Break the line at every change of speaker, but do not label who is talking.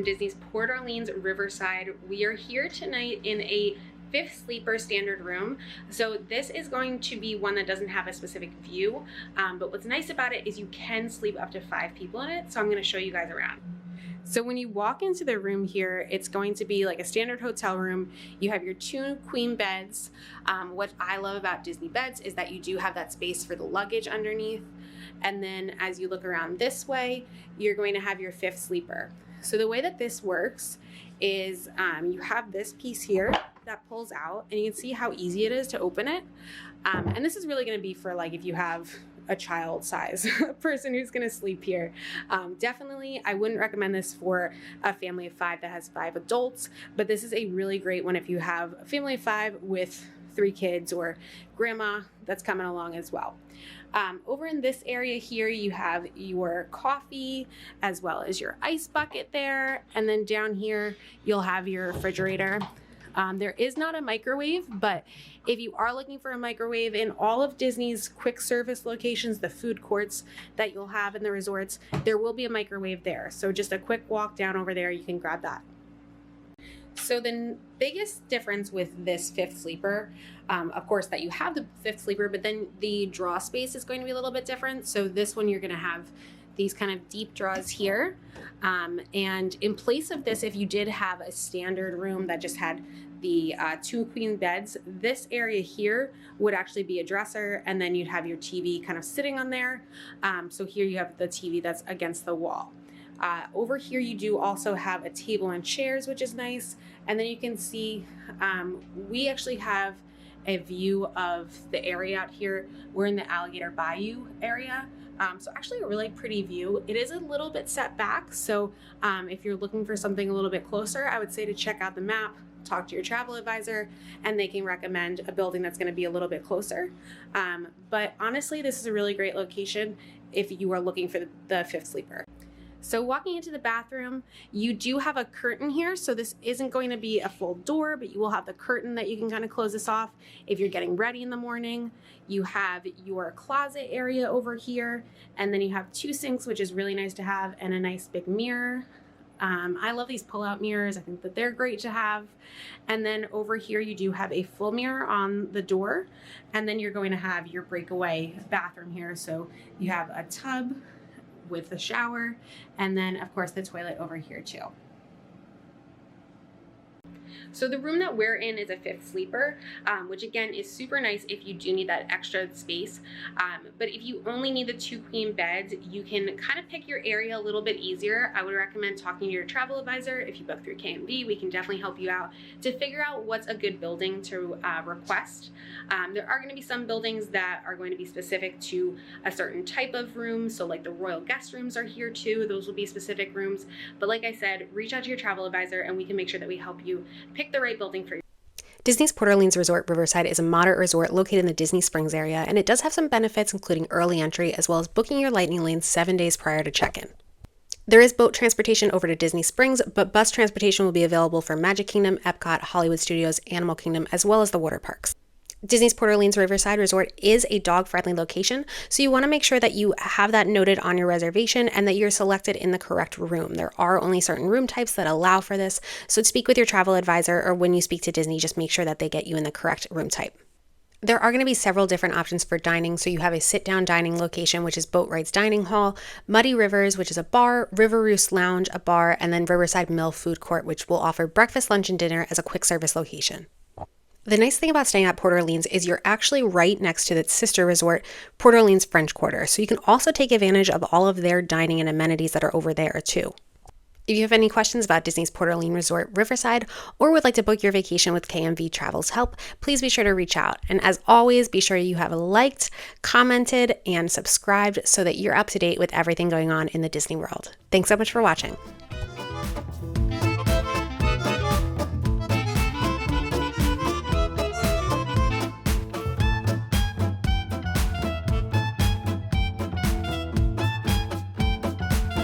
Disney's Port Orleans Riverside. We are here tonight in a 5th sleeper standard room. So this is going to be one that doesn't have a specific view, but what's nice about it is you can sleep up to 5 people in it. So I'm going to show you guys around. So when you walk into the room here, it's going to be like a standard hotel room. You have your 2 queen beds. What I love about Disney beds is that you do have that space for the luggage underneath. And then as you look around this way, you're going to have your 5th sleeper. So the way that this works is you have this piece here that pulls out, and you can see how easy it is to open it. And this is really going to be for like if you have a child size person who's going to sleep here. Definitely, I wouldn't recommend this for a family of 5 that has 5 adults, but this is a really great one if you have a family of 5 with 3 kids or grandma that's coming along as well. Over in this area here, you have your coffee as well as your ice bucket there. And then down here, you'll have your refrigerator. There is not a microwave, but if you are looking for a microwave in all of Disney's quick service locations, the food courts that you'll have in the resorts, there will be a microwave there. So just a quick walk down over there, you can grab that. So the biggest difference with this 5th sleeper, of course, that you have the 5th sleeper, but then the draw space is going to be a little bit different. So this one, you're going to have these kind of deep draws here. And in place of this, if you did have a standard room that just had the 2 queen beds, this area here would actually be a dresser, and then you'd have your TV kind of sitting on there. So here you have the TV that's against the wall. Over here you do also have a table and chairs, which is nice. And then you can see we actually have a view of the area out here. We're in the Alligator Bayou area. So actually a really pretty view. It is a little bit set back. So if you're looking for something a little bit closer, I would say to check out the map, talk to your travel advisor, and they can recommend a building that's going to be a little bit closer. But honestly, this is a really great location if you are looking for the 5th sleeper. So walking into the bathroom, you do have a curtain here. So this isn't going to be a full door, but you will have the curtain that you can kind of close this off if you're getting ready in the morning. You have your closet area over here, and then you have 2 sinks, which is really nice to have, and a nice big mirror. I love these pull-out mirrors. I think that they're great to have. And then over here, you do have a full mirror on the door, and then you're going to have your breakaway bathroom here. So you have a tub with the shower, and then of course the toilet over here too. So the room that we're in is a 5th sleeper, which again is super nice if you do need that extra space. But if you only need the 2 queen beds, you can kind of pick your area a little bit easier. I would recommend talking to your travel advisor. If you book through KMV, we can definitely help you out to figure out what's a good building to request. There are going to be some buildings that are going to be specific to a certain type of room. So like the royal guest rooms are here too. Those will be specific rooms. But like I said, reach out to your travel advisor and we can make sure that we help you pick the right building for you.
Disney's Port Orleans Resort Riverside is a moderate resort located in the Disney Springs area, and it does have some benefits including early entry as well as booking your lightning lane 7 days prior to check-in. There is boat transportation over to Disney Springs, but bus transportation will be available for Magic Kingdom, Epcot, Hollywood Studios, Animal Kingdom, as well as the water parks. Disney's Port Orleans Riverside Resort is a dog-friendly location, so you want to make sure that you have that noted on your reservation and that you're selected in the correct room. There are only certain room types that allow for this, so speak with your travel advisor, or when you speak to Disney, just make sure that they get you in the correct room type. There are going to be several different options for dining, so you have a sit-down dining location, which is Boat Rides Dining Hall, Muddy Rivers, which is a bar, River Roost Lounge, a bar, and then Riverside Mill Food Court, which will offer breakfast, lunch, and dinner as a quick service location. The nice thing about staying at Port Orleans is you're actually right next to its sister resort, Port Orleans French Quarter, so you can also take advantage of all of their dining and amenities that are over there too. If you have any questions about Disney's Port Orleans Resort Riverside or would like to book your vacation with KMV Travel's help, please be sure to reach out. And as always, be sure you have liked, commented, and subscribed so that you're up to date with everything going on in the Disney world. Thanks so much for watching.